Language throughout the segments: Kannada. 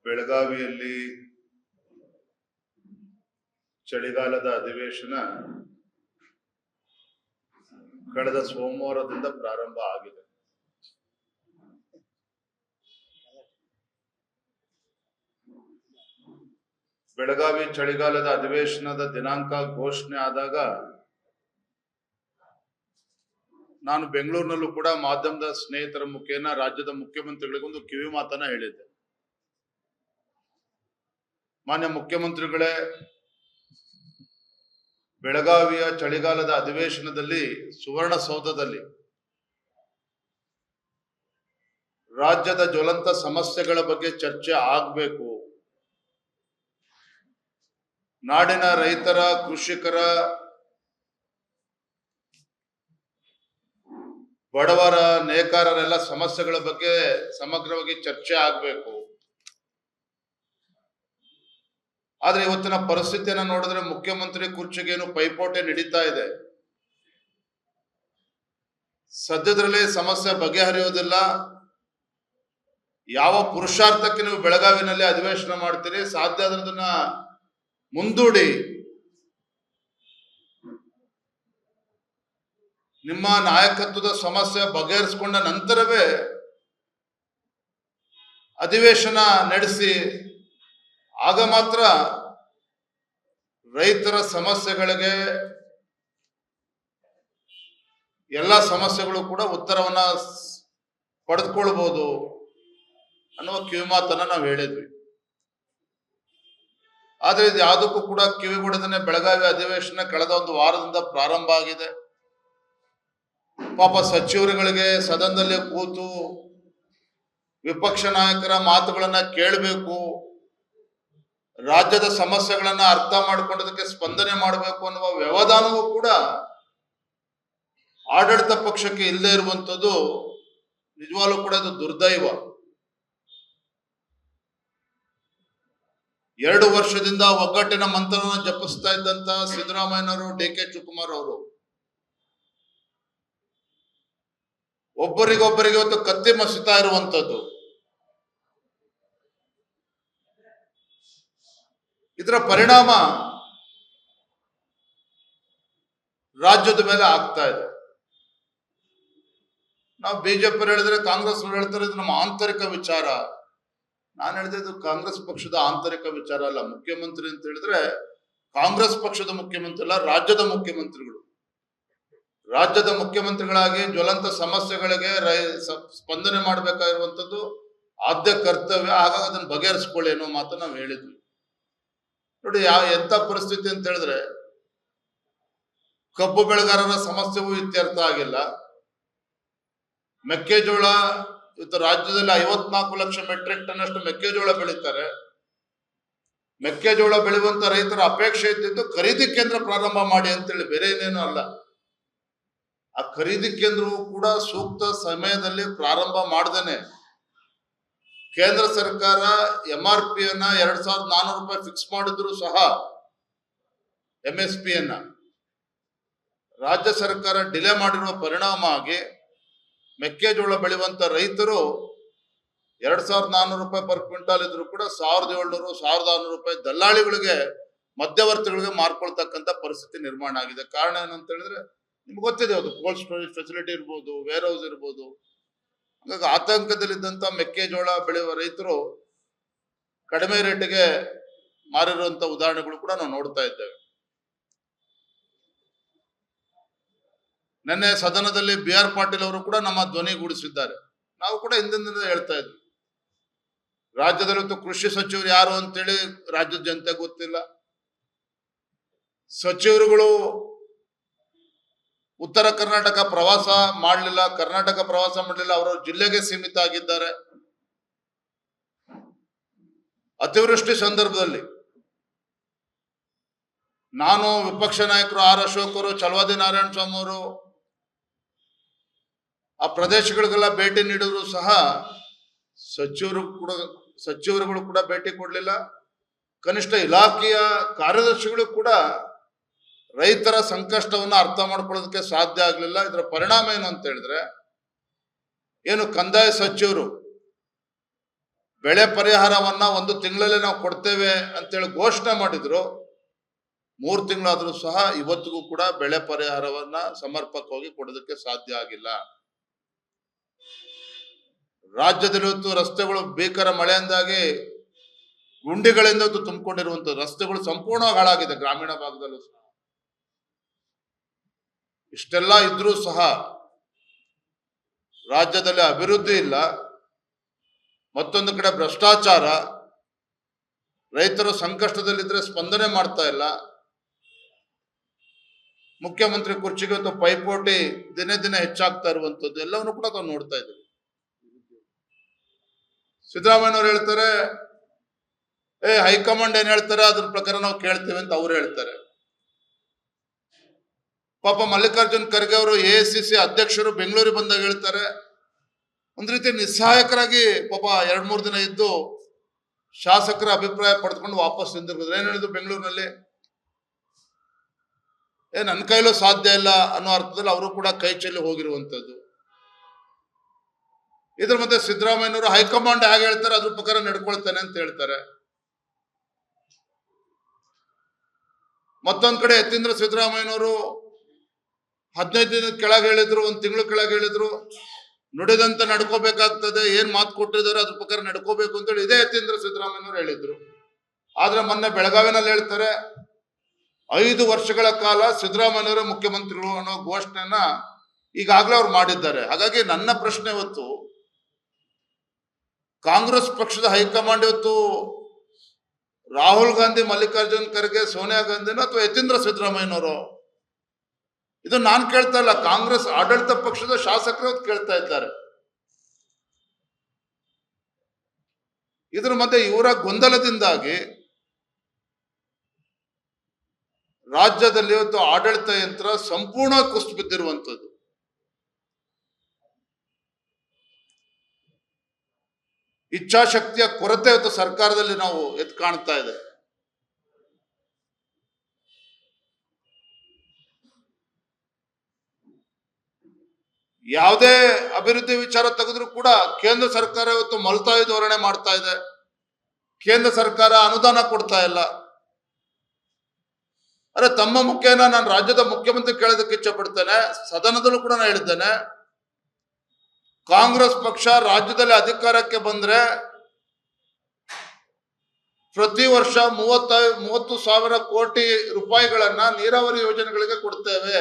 ಬೆಳಗಾವಿಯಲ್ಲಿ ಚಳಿಗಾಲದ ಅಧಿವೇಶನ ಕಳೆದ ಸೋಮವಾರದಿಂದ ಪ್ರಾರಂಭ ಆಗಿದೆ. ಬೆಳಗಾವಿ ಚಳಿಗಾಲದ ಅಧಿವೇಶನದ ದಿನಾಂಕ ಘೋಷಣೆ ಆದಾಗ ನಾನು ಬೆಂಗಳೂರಿನಲ್ಲೂ ಕೂಡ ಮಾಧ್ಯಮದ ಸ್ನೇಹಿತರ ಮುಖೇನ ರಾಜ್ಯದ ಮುಖ್ಯಮಂತ್ರಿಗಳಿಗೊಂದು ಕಿವಿ ಮಾತನ್ನ ಹೇಳಿದ್ದೆ. ಮಾನ್ಯ ಮುಖ್ಯಮಂತ್ರಿಗಳೇ, ಬೆಳಗಾವಿಯ ಚಳಿಗಾಲದ ಅಧಿವೇಶನದಲ್ಲಿ ಸುವರ್ಣಸೌಧದಲ್ಲಿ ರಾಜ್ಯದ ಜ್ವಲಂತ ಸಮಸ್ಯೆಗಳ ಬಗ್ಗೆ ಚರ್ಚೆ ಆಗಬೇಕು. ನಾಡಿನ ರೈತರ, ಕೃಷಿಕರ, ಬಡವರ, ನೇಕಾರರೆಲ್ಲ ಸಮಸ್ಯೆಗಳ ಬಗ್ಗೆ ಸಮಗ್ರವಾಗಿ ಚರ್ಚೆ ಆಗಬೇಕು. ಆದ್ರೆ ಇವತ್ತಿನ ಪರಿಸ್ಥಿತಿಯನ್ನು ನೋಡಿದ್ರೆ ಮುಖ್ಯಮಂತ್ರಿ ಕುರ್ಚಿಗೇನು ಪೈಪೋಟಿ ನಡೀತಾ ಇದೆ. ಸದ್ಯದಲ್ಲೇ ಸಮಸ್ಯೆ ಬಗೆಹರಿಯುವುದಿಲ್ಲ. ಯಾವ ಪುರುಷಾರ್ಥಕ್ಕೆ ನೀವು ಬೆಳಗಾವಿನಲ್ಲಿ ಅಧಿವೇಶನ ಮಾಡ್ತೀರಿ, ಸಾಧ್ಯ ಆದ್ರೆ ಅದನ್ನ ಮುಂದೂಡಿ ನಿಮ್ಮ ನಾಯಕತ್ವದ ಸಮಸ್ಯೆ ಬಗೆಹರಿಸಿಕೊಂಡ ನಂತರವೇ ಅಧಿವೇಶನ ನಡೆಸಿ. ಆಗ ಮಾತ್ರ ರೈತರ ಸಮಸ್ಯೆಗಳಿಗೆ ಎಲ್ಲ ಸಮಸ್ಯೆಗಳು ಕೂಡ ಉತ್ತರವನ್ನ ಪಡೆದುಕೊಳ್ಬಹುದು ಅನ್ನುವ ಕಿವಿಮಾತನ್ನ ನಾವು ಹೇಳಿದ್ವಿ. ಆದ್ರೆ ಇದು ಯಾವುದಕ್ಕೂ ಕೂಡ ಕಿವಿಗೊಡದೇನೆ ಬೆಳಗಾವಿ ಅಧಿವೇಶನ ಕಳೆದ ಒಂದು ವಾರದಿಂದ ಪ್ರಾರಂಭ ಆಗಿದೆ. ಪಾಪ ಸಚಿವರುಗಳಿಗೆ ಸದನದಲ್ಲಿ ಕೂತು ವಿಪಕ್ಷ ನಾಯಕರ ಮಾತುಗಳನ್ನ ಕೇಳಬೇಕು, ರಾಜ್ಯದ ಸಮಸ್ಯೆಗಳನ್ನ ಅರ್ಥ ಮಾಡಿಕೊಂಡದಕ್ಕೆ ಸ್ಪಂದನೆ ಮಾಡಬೇಕು ಅನ್ನುವ ವ್ಯವಧಾನವೂ ಕೂಡ ಆಡಳಿತ ಪಕ್ಷಕ್ಕೆ ಇಲ್ಲದೆ ಇರುವಂಥದ್ದು ನಿಜವಾಗ್ಲೂ ಕೂಡ ಇದು ದುರ್ದೈವ. 2 ವರ್ಷದಿಂದ ಒಗ್ಗಟ್ಟಿನ ಮಂತ್ರವನ್ನು ಜಪಿಸ್ತಾ ಇದ್ದಂತ ಸಿದ್ದರಾಮಯ್ಯನವರು, ಡಿ ಕೆ ಶಿವಕುಮಾರ್ ಅವರು ಒಬ್ಬರಿಗೊಬ್ಬರಿಗೆ ಇವತ್ತು ಕತ್ತಿ ಮಸುತ್ತಾ ಇರುವಂತದ್ದು. ಇದರ ಪರಿಣಾಮ ರಾಜ್ಯದ ಮೇಲೆ ಆಗ್ತಾ ಇದೆ. ನಾವು ಬಿಜೆಪಿ ಹೇಳಿದ್ರೆ ಕಾಂಗ್ರೆಸ್ ಹೇಳ್ತಾರೆ ಇದು ನಮ್ಮ ಆಂತರಿಕ ವಿಚಾರ. ನಾನು ಹೇಳಿದೆ ಇದು ಕಾಂಗ್ರೆಸ್ ಪಕ್ಷದ ಆಂತರಿಕ ವಿಚಾರ ಅಲ್ಲ. ಮುಖ್ಯಮಂತ್ರಿ ಅಂತ ಹೇಳಿದ್ರೆ ಕಾಂಗ್ರೆಸ್ ಪಕ್ಷದ ಮುಖ್ಯಮಂತ್ರಿ ಅಲ್ಲ, ರಾಜ್ಯದ ಮುಖ್ಯಮಂತ್ರಿಗಳು. ರಾಜ್ಯದ ಮುಖ್ಯಮಂತ್ರಿಗಳಾಗಿ ಜ್ವಲಂತ ಸಮಸ್ಯೆಗಳಿಗೆ ಸ್ಪಂದನೆ ಮಾಡಬೇಕಾಗಿರುವಂಥದ್ದು ಆದ್ಯ ಕರ್ತವ್ಯ. ಹಾಗಾಗಿ ಅದನ್ನು ಬಗೆಹರಿಸ್ಕೊಳ್ಳಿ ಅನ್ನೋ ಮಾತನ್ನ ನಾವು ಹೇಳಿದ್ವಿ. ನೋಡಿ, ಎಂತ ಪರಿಸ್ಥಿತಿ ಅಂತ ಹೇಳಿದ್ರೆ ಕಬ್ಬು ಬೆಳೆಗಾರರ ಸಮಸ್ಯೆಗೂ ಇತ್ಯರ್ಥ ಆಗಿಲ್ಲ. ಮೆಕ್ಕೆಜೋಳ ಇವತ್ತು ರಾಜ್ಯದಲ್ಲಿ 54 ಲಕ್ಷ ಮೆಟ್ರಿಕ್ ಟನ್ ಅಷ್ಟು ಮೆಕ್ಕೆಜೋಳ ಬೆಳೀತಾರೆ. ಮೆಕ್ಕೆಜೋಳ ಬೆಳೆಯುವಂತ ರೈತರ ಅಪೇಕ್ಷೆ ಇದ್ದಿದ್ದು ಖರೀದಿ ಕೇಂದ್ರ ಪ್ರಾರಂಭ ಮಾಡಿ ಅಂತೇಳಿ, ಬೇರೆ ಏನೇನು ಅಲ್ಲ. ಆ ಖರೀದಿ ಕೇಂದ್ರವು ಕೂಡ ಸೂಕ್ತ ಸಮಯದಲ್ಲಿ ಪ್ರಾರಂಭ ಮಾಡದೇನೆ ಕೇಂದ್ರ ಸರ್ಕಾರ MRP ಅನ್ನ 2400 ರೂಪಾಯಿ ಫಿಕ್ಸ್ ಮಾಡಿದ್ರು ಸಹ MSP ಅನ್ನ ರಾಜ್ಯ ಸರ್ಕಾರ ಡಿಲೇ ಮಾಡಿರುವ ಪರಿಣಾಮ ಆಗಿ ಮೆಕ್ಕೆಜೋಳ ಬೆಳೆಯುವಂತ ರೈತರು 2400 ರೂಪಾಯಿ ಪರ್ ಕ್ವಿಂಟಾಲ್ ಇದ್ರು ಕೂಡ 1700, 1600 ರೂಪಾಯಿ ದಲ್ಲಾಳಿಗಳಿಗೆ, ಮಧ್ಯವರ್ತಿಗಳಿಗೆ ಮಾರ್ಕೊಳ್ತಕ್ಕಂಥ ಪರಿಸ್ಥಿತಿ ನಿರ್ಮಾಣ ಆಗಿದೆ. ಕಾರಣ ಏನಂತ ಹೇಳಿದ್ರೆ ನಿಮ್ಗೆ ಗೊತ್ತಿದೆ, ಅದು ಕೋಲ್ಡ್ ಸ್ಟೋರೇಜ್ ಫೆಸಿಲಿಟಿ ಇರ್ಬೋದು, ವೇರ್ ಹೌಸ್ ಇರ್ಬೋದು. ಹಾಗಾಗಿ ಆತಂಕದಲ್ಲಿದ್ದಂತ ಮೆಕ್ಕೆಜೋಳ ಬೆಳೆಯುವ ರೈತರು ಕಡಿಮೆ ರೇಟಿಗೆ ಮಾರಿರುವಂತ ಉದಾಹರಣೆಗಳು ಕೂಡ ನಾವು ನೋಡ್ತಾ ಇದ್ದೇವೆ. ನಿನ್ನೆ ಸದನದಲ್ಲಿ BR ಪಾಟೀಲ್ ಅವರು ಕೂಡ ನಮ್ಮ ಧ್ವನಿಗೂಡಿಸಿದ್ದಾರೆ. ನಾವು ಕೂಡ ಹಿಂದಿನಿಂದ ಹೇಳ್ತಾ ಇದ್ವಿ, ರಾಜ್ಯದಲ್ಲಿ ಕೃಷಿ ಸಚಿವರು ಯಾರು ಅಂತೇಳಿ ರಾಜ್ಯದ ಜನತೆ ಗೊತ್ತಿಲ್ಲ. ಸಚಿವರುಗಳು ಉತ್ತರ ಕರ್ನಾಟಕ ಪ್ರವಾಸ ಮಾಡಲಿಲ್ಲ, ಕರ್ನಾಟಕ ಪ್ರವಾಸ ಮಾಡಲಿಲ್ಲ, ಅವರ ಜಿಲ್ಲೆಗೆ ಸೀಮಿತ ಆಗಿದ್ದಾರೆ. ಅತಿವೃಷ್ಟಿ ಸಂದರ್ಭದಲ್ಲಿ ನಾನು, ವಿಪಕ್ಷ ನಾಯಕರು R ಅಶೋಕ್ ಅವರು, ಚಲವಾದಿ ನಾರಾಯಣ ಸ್ವಾಮಿ ಅವರು ಆ ಪ್ರದೇಶಗಳಿಗೆಲ್ಲ ಭೇಟಿ ನೀಡಿದ್ರು ಸಹ ಸಚಿವರುಗಳು ಕೂಡ ಭೇಟಿ ಕೊಡ್ಲಿಲ್ಲ. ಕನಿಷ್ಠ ಇಲಾಖೆಯ ಕಾರ್ಯದರ್ಶಿಗಳು ಕೂಡ ರೈತರ ಸಂಕಷ್ಟವನ್ನ ಅರ್ಥ ಮಾಡ್ಕೊಳ್ಳೋದಕ್ಕೆ ಸಾಧ್ಯ ಆಗ್ಲಿಲ್ಲ. ಇದರ ಪರಿಣಾಮ ಏನು ಅಂತ ಹೇಳಿದ್ರೆ, ಏನು ಕಂದಾಯ ಸಚಿವರು ಬೆಳೆ ಪರಿಹಾರವನ್ನ 1 ತಿಂಗಳಲ್ಲೇ ನಾವು ಕೊಡ್ತೇವೆ ಅಂತೇಳಿ ಘೋಷಣೆ ಮಾಡಿದ್ರು. 3 ತಿಂಗಳಾದ್ರೂ ಸಹ ಇವತ್ತಿಗೂ ಕೂಡ ಬೆಳೆ ಪರಿಹಾರವನ್ನ ಸಮರ್ಪಕವಾಗಿ ಕೊಡೋದಕ್ಕೆ ಸಾಧ್ಯ ಆಗಿಲ್ಲ. ರಾಜ್ಯದಲ್ಲಿ ಇವತ್ತು ರಸ್ತೆಗಳು ಭೀಕರ ಮಳೆಯಿಂದಾಗಿ ಗುಂಡಿಗಳಿಂದ ತುಂಬಿಕೊಂಡಿರುವಂತ ರಸ್ತೆಗಳು ಸಂಪೂರ್ಣವಾಗಿ ಹಾಳಾಗಿದೆ ಗ್ರಾಮೀಣ ಭಾಗದಲ್ಲೂ ಸಹ. ಇಷ್ಟೆಲ್ಲ ಇದ್ರೂ ಸಹ ರಾಜ್ಯದಲ್ಲಿ ಅಭಿವೃದ್ಧಿ ಇಲ್ಲ. ಮತ್ತೊಂದು ಕಡೆ ಭ್ರಷ್ಟಾಚಾರ, ರೈತರು ಸಂಕಷ್ಟದಲ್ಲಿದ್ರೆ ಸ್ಪಂದನೆ ಮಾಡ್ತಾ ಇಲ್ಲ. ಮುಖ್ಯಮಂತ್ರಿ ಕುರ್ಚಿಗೆ ಇವತ್ತು ಪೈಪೋಟಿ ದಿನೇ ದಿನೇ ಹೆಚ್ಚಾಗ್ತಾ ಇರುವಂತದ್ದು ಎಲ್ಲವನ್ನು ಕೂಡ ನಾವು ನೋಡ್ತಾ ಇದ್ದೀವಿ. ಸಿದ್ದರಾಮಯ್ಯನವ್ರು ಹೇಳ್ತಾರೆ, ಹೈಕಮಾಂಡ್ ಏನ್ ಹೇಳ್ತಾರೆ ಅದ್ರ ಪ್ರಕಾರ ನಾವು ಕೇಳ್ತೀವಿ ಅಂತ ಅವ್ರು ಹೇಳ್ತಾರೆ. ಪಾಪ ಮಲ್ಲಿಕಾರ್ಜುನ್ ಖರ್ಗೆ ಅವರು AICC ಅಧ್ಯಕ್ಷರು ಬೆಂಗಳೂರಿಗೆ ಬಂದಾಗ ಹೇಳ್ತಾರೆ, ಒಂದ್ ರೀತಿ ನಿಸ್ಸಹಾಯಕರಾಗಿ ಪಾಪ 2-3 ದಿನ ಇದ್ದು ಶಾಸಕರ ಅಭಿಪ್ರಾಯ ಪಡೆದುಕೊಂಡು ವಾಪಸ್ ಹಿಂದಿರುಗಿದ್ರು. ಏನ್ ಹೇಳಿದ್ರು ಬೆಂಗಳೂರಿನಲ್ಲಿ, ನನ್ನ ಕೈಲೂ ಸಾಧ್ಯ ಇಲ್ಲ ಅನ್ನೋ ಅರ್ಥದಲ್ಲಿ ಅವರು ಕೂಡ ಕೈ ಚೆಲ್ಲಿ ಹೋಗಿರುವಂತದ್ದು. ಇದ್ರ ಮಧ್ಯೆ ಸಿದ್ದರಾಮಯ್ಯನವರು ಹೈಕಮಾಂಡ್ ಹೇಗೆ ಹೇಳ್ತಾರೆ ಅದ್ರ ಪ್ರಕಾರ ನಡ್ಕೊಳ್ತಾನೆ ಅಂತ ಹೇಳ್ತಾರೆ. ಮತ್ತೊಂದ್ ಕಡೆ ಯತೀಂದ್ರ ಸಿದ್ದರಾಮಯ್ಯನವರು 15 ದಿನದ ಕೆಳಗೆ ಹೇಳಿದ್ರು, 1 ತಿಂಗಳ ಕೆಳಗೆ ಹೇಳಿದ್ರು, ನುಡಿದಂತೆ ನಡ್ಕೋಬೇಕಾಗ್ತದೆ, ಏನ್ ಮಾತು ಕೊಟ್ಟಿದ್ದಾರೆ ಅದ್ರ ಪ್ರಕಾರ ನಡ್ಕೋಬೇಕು ಅಂತೇಳಿ ಇದೇ ಯತೀಂದ್ರ ಸಿದ್ದರಾಮಯ್ಯನವರು ಹೇಳಿದ್ರು. ಆದ್ರೆ ಮೊನ್ನೆ ಬೆಳಗಾವಿನಲ್ಲಿ ಹೇಳ್ತಾರೆ 5 ವರ್ಷಗಳ ಕಾಲ ಸಿದ್ದರಾಮಯ್ಯನವರೇ ಮುಖ್ಯಮಂತ್ರಿಗಳು ಅನ್ನೋ ಘೋಷಣೆಯನ್ನ ಈಗಾಗಲೇ ಅವ್ರು ಮಾಡಿದ್ದಾರೆ. ಹಾಗಾಗಿ ನನ್ನ ಪ್ರಶ್ನೆ ಇವತ್ತು, ಕಾಂಗ್ರೆಸ್ ಪಕ್ಷದ ಹೈಕಮಾಂಡ್ ಇವತ್ತು ರಾಹುಲ್ ಗಾಂಧಿ, ಮಲ್ಲಿಕಾರ್ಜುನ್ ಖರ್ಗೆ, ಸೋನಿಯಾ ಗಾಂಧಿನ ಅಥವಾ ಯತೀಂದ್ರ ಸಿದ್ದರಾಮಯ್ಯನವರು? ಇದು ನಾನು ಕೇಳ್ತಾ ಇಲ್ಲ, ಕಾಂಗ್ರೆಸ್ ಆಡಳಿತ ಪಕ್ಷದ ಶಾಸಕರು ಕೇಳ್ತಾ ಇದ್ದಾರೆ. ಇದ್ರ ಮಧ್ಯೆ ಇವರ ಗೊಂದಲದಿಂದಾಗಿ ರಾಜ್ಯದಲ್ಲಿ ಇವತ್ತು ಆಡಳಿತ ಯಂತ್ರ ಸಂಪೂರ್ಣ ಕುಸಿದು ಬಿದ್ದಿರುವಂತದ್ದು. ಇಚ್ಛಾಶಕ್ತಿಯ ಕೊರತೆ ಇವತ್ತು ಸರ್ಕಾರದಲ್ಲಿ ನಾವು ಎದ್ದು ಕಾಣ್ತಾ ಇದೆ. ಯಾವುದೇ ಅಭಿವೃದ್ಧಿ ವಿಚಾರ ತೆಗೆದ್ರೂ ಕೂಡ ಕೇಂದ್ರ ಸರ್ಕಾರ ಇವತ್ತು ಮಲ್ತಾಯಿ ಧೋರಣೆ ಮಾಡ್ತಾ ಇದೆ. ಕೇಂದ್ರ ಸರ್ಕಾರ ಅನುದಾನ ಕೊಡ್ತಾ ಇಲ್ಲ. ಅರೆ, ತಮ್ಮ ಮುಖೇನ ನಾನು ರಾಜ್ಯದ ಮುಖ್ಯಮಂತ್ರಿ ಕೇಳೋದಕ್ಕೆ ಇಚ್ಛೆ ಪಡ್ತೇನೆ, ಸದನದಲ್ಲೂ ಕೂಡ ನಾನು ಹೇಳಿದ್ದೇನೆ, ಕಾಂಗ್ರೆಸ್ ಪಕ್ಷ ರಾಜ್ಯದಲ್ಲಿ ಅಧಿಕಾರಕ್ಕೆ ಬಂದ್ರೆ ಪ್ರತಿ ವರ್ಷ 30,000 ಕೋಟಿ ರೂಪಾಯಿಗಳನ್ನ ನೀರಾವರಿ ಯೋಜನೆಗಳಿಗೆ ಕೊಡ್ತೇವೆ.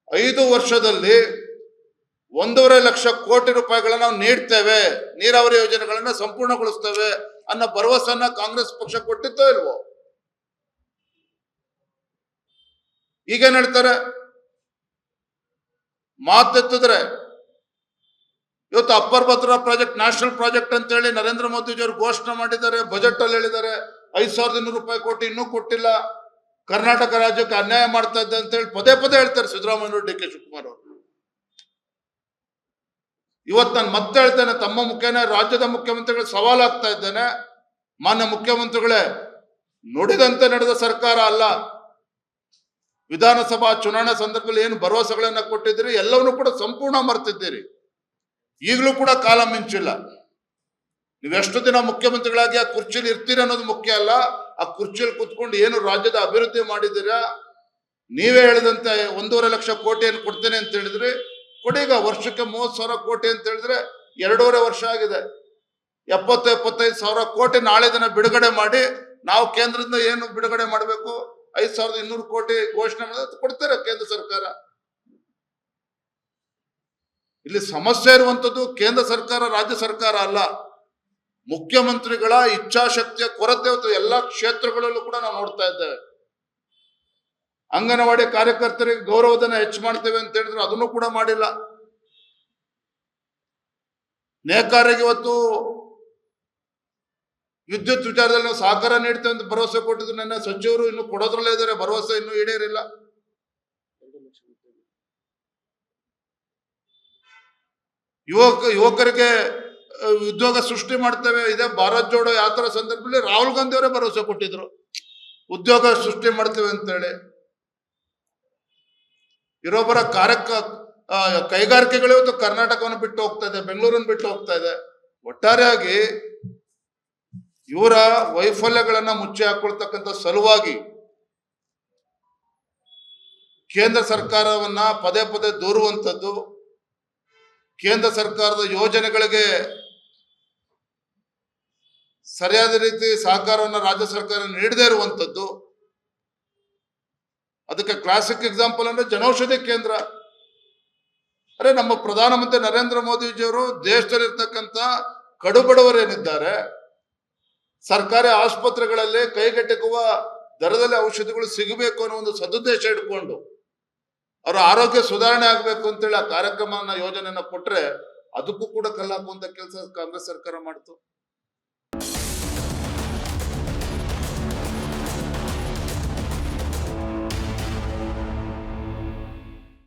5 ವರ್ಷದಲ್ಲಿ 1.5 ಲಕ್ಷ ಕೋಟಿ ರೂಪಾಯಿಗಳನ್ನ ನಾವು ನೀಡ್ತೇವೆ, ನೀರಾವರಿ ಯೋಜನೆಗಳನ್ನ ಸಂಪೂರ್ಣಗೊಳಿಸ್ತೇವೆ ಅನ್ನೋ ಭರವಸೆಯನ್ನ ಕಾಂಗ್ರೆಸ್ ಪಕ್ಷ ಕೊಟ್ಟಿತ್ತೋ ಇಲ್ವೋ? ಈಗೇನ್ ಹೇಳ್ತಾರೆ, ಮಾತೆತ್ತಿದ್ರೆ ಇವತ್ತು upper Bhadra project national project ಅಂತ ಹೇಳಿ ನರೇಂದ್ರ ಮೋದಿಜಿಯವರು ಘೋಷಣೆ ಮಾಡಿದ್ದಾರೆ, ಬಜೆಟ್ ಅಲ್ಲಿ ಹೇಳಿದ್ದಾರೆ 5,200 ರೂಪಾಯಿ ಕೋಟಿ ಇನ್ನೂ ಕೊಟ್ಟಿಲ್ಲ, ಕರ್ನಾಟಕ ರಾಜ್ಯಕ್ಕೆ ಅನ್ಯಾಯ ಮಾಡ್ತಾ ಇದ್ದೆ ಅಂತ ಹೇಳಿ ಪದೇ ಪದೇ ಹೇಳ್ತಾರೆ ಸಿದ್ದರಾಮಯ್ಯ, DK ಶಿವಕುಮಾರ್ ಅವರು. ಇವತ್ತು ನಾನು ಮತ್ತೆ ಹೇಳ್ತೇನೆ, ತಮ್ಮ ಮುಖೇನ ರಾಜ್ಯದ ಮುಖ್ಯಮಂತ್ರಿಗಳು ಸವಾಲಾಗ್ತಾ ಇದ್ದೇನೆ, ಮಾನ್ಯ ಮುಖ್ಯಮಂತ್ರಿಗಳೇ, ನುಡಿದಂತೆ ನಡೆದ ಸರ್ಕಾರ ಅಲ್ಲ. ವಿಧಾನಸಭಾ ಚುನಾವಣೆ ಸಂದರ್ಭದಲ್ಲಿ ಏನು ಭರವಸೆಗಳನ್ನ ಕೊಟ್ಟಿದ್ದೀರಿ ಎಲ್ಲವನ್ನೂ ಕೂಡ ಸಂಪೂರ್ಣ ಮರ್ತಿದ್ದೀರಿ. ಈಗಲೂ ಕೂಡ ಕಾಲ ಮಿಂಚಿಲ್ಲ. ನೀವೆಷ್ಟು ದಿನ ಮುಖ್ಯಮಂತ್ರಿಗಳಾಗಿ ಆ ಕುರ್ಚಿಲಿ ಇರ್ತೀರಿ ಅನ್ನೋದು ಮುಖ್ಯ ಅಲ್ಲ, ಆ ಕುರ್ಚಿಯಲ್ಲಿ ಕುತ್ಕೊಂಡು ಏನು ರಾಜ್ಯದ ಅಭಿವೃದ್ಧಿ ಮಾಡಿದ್ದೀರಾ. ನೀವೇ ಹೇಳಿದಂತೆ 1.5 ಲಕ್ಷ ಕೋಟಿಯನ್ನು ಕೊಡ್ತೇನೆ ಅಂತ ಹೇಳಿದ್ರಿ, ಕೊಡಿ. ಈಗ ವರ್ಷಕ್ಕೆ 30,000 ಕೋಟಿ ಅಂತ ಹೇಳಿದ್ರೆ 2.5 ವರ್ಷ ಆಗಿದೆ. 70-75 ಸಾವಿರ ಕೋಟಿ ನಾಳೆ ದಿನ ಬಿಡುಗಡೆ ಮಾಡಿ, ನಾವು ಕೇಂದ್ರದಿಂದ ಏನು ಬಿಡುಗಡೆ ಮಾಡಬೇಕು 5,200 ಕೋಟಿ ಘೋಷಣೆ ಕೊಡ್ತಾರೆ ಕೇಂದ್ರ ಸರ್ಕಾರ. ಇಲ್ಲಿ ಸಮಸ್ಯೆ ಇರುವಂತದ್ದು ಕೇಂದ್ರ ಸರ್ಕಾರ, ರಾಜ್ಯ ಸರ್ಕಾರ ಅಲ್ಲ, ಮುಖ್ಯಮಂತ್ರಿಗಳ ಇಚ್ಛಾಶಕ್ತಿಯ ಕೊರತೆ ಇವತ್ತು ಎಲ್ಲಾ ಕ್ಷೇತ್ರಗಳಲ್ಲೂ ಕೂಡ ನಾವು ನೋಡ್ತಾ ಇದ್ದೇವೆ. ಅಂಗನವಾಡಿ ಕಾರ್ಯಕರ್ತರಿಗೆ ಗೌರವಧನ ಹೆಚ್ಚು ಮಾಡ್ತೇವೆ ಅಂತ ಹೇಳಿದ್ರು, ಅದನ್ನು ಕೂಡ ಮಾಡಿಲ್ಲ. ನೇಕಾರರಿಗೆ ಇವತ್ತು ವಿದ್ಯುತ್ ವಿಚಾರದಲ್ಲಿ ನಾವು ಸಹಕಾರ ನೀಡ್ತೇವೆ ಅಂತ ಭರವಸೆ ಕೊಟ್ಟಿದ್ರು. ನನ್ನ ಸಚಿವರು ಇನ್ನು ಕೊಡೋದ್ರಲ್ಲೇ ಇದ್ದಾರೆ, ಭರವಸೆ ಇನ್ನೂ ಈಡೇರಿಲ್ಲ. ಯುವಕರಿಗೆ ಉದ್ಯೋಗ ಸೃಷ್ಟಿ ಮಾಡ್ತೇವೆ, ಇದೇ ಭಾರತ್ ಜೋಡೋ ಯಾತ್ರಾ ಸಂದರ್ಭದಲ್ಲಿ ರಾಹುಲ್ ಗಾಂಧಿ ಅವರೇ ಭರವಸೆ ಕೊಟ್ಟಿದ್ರು, ಉದ್ಯೋಗ ಸೃಷ್ಟಿ ಮಾಡ್ತೇವೆ ಅಂತೇಳಿ. ಇರೋಬ್ಬರ ಕೈಗಾರಿಕೆಗಳು ಇವತ್ತು ಕರ್ನಾಟಕವನ್ನು ಬಿಟ್ಟು ಹೋಗ್ತಾ ಇದೆ, ಬೆಂಗಳೂರನ್ನು ಬಿಟ್ಟು ಹೋಗ್ತಾ ಇದೆ. ಒಟ್ಟಾರೆಯಾಗಿ ಇವರ ವೈಫಲ್ಯಗಳನ್ನ ಮುಚ್ಚಿ ಹಾಕೊಳ್ತಕ್ಕಂಥ ಸಲುವಾಗಿ ಕೇಂದ್ರ ಸರ್ಕಾರವನ್ನ ಪದೇ ಪದೇ ದೂರುವಂಥದ್ದು, ಕೇಂದ್ರ ಸರ್ಕಾರದ ಯೋಜನೆಗಳಿಗೆ ಸರಿಯಾದ ರೀತಿ ಸಹಕಾರವನ್ನು ರಾಜ್ಯ ಸರ್ಕಾರ ನೀಡದೇ ಇರುವಂಥದ್ದು. ಅದಕ್ಕೆ ಕ್ಲಾಸಿಕ್ ಎಕ್ಸಾಂಪಲ್ ಅಂದ್ರೆ ಜನೌಷಧಿ ಕೇಂದ್ರ. ಅರೆ, ನಮ್ಮ ಪ್ರಧಾನಮಂತ್ರಿ ನರೇಂದ್ರ ಮೋದಿಜಿಯವರು ದೇಶದಲ್ಲಿರ್ತಕ್ಕಂಥ ಕಡುಬಡವರೇನಿದ್ದಾರೆ, ಸರ್ಕಾರಿ ಆಸ್ಪತ್ರೆಗಳಲ್ಲಿ ಕೈಗೆಟಕುವ ದರದಲ್ಲಿ ಔಷಧಿಗಳು ಸಿಗಬೇಕು ಅನ್ನೋ ಒಂದು ಸದುದ್ದೇಶ ಇಟ್ಕೊಂಡು ಅವರ ಆರೋಗ್ಯ ಸುಧಾರಣೆ ಆಗ್ಬೇಕು ಅಂತೇಳಿ ಆ ಕಾರ್ಯಕ್ರಮನ ಯೋಜನೆಯನ್ನ ಕೊಟ್ರೆ ಅದಕ್ಕೂ ಕೂಡ ಕಲ್ಲಾಕುವಂತ ಕೆಲಸ ಕಾಂಗ್ರೆಸ್ ಸರ್ಕಾರ ಮಾಡ್ತು.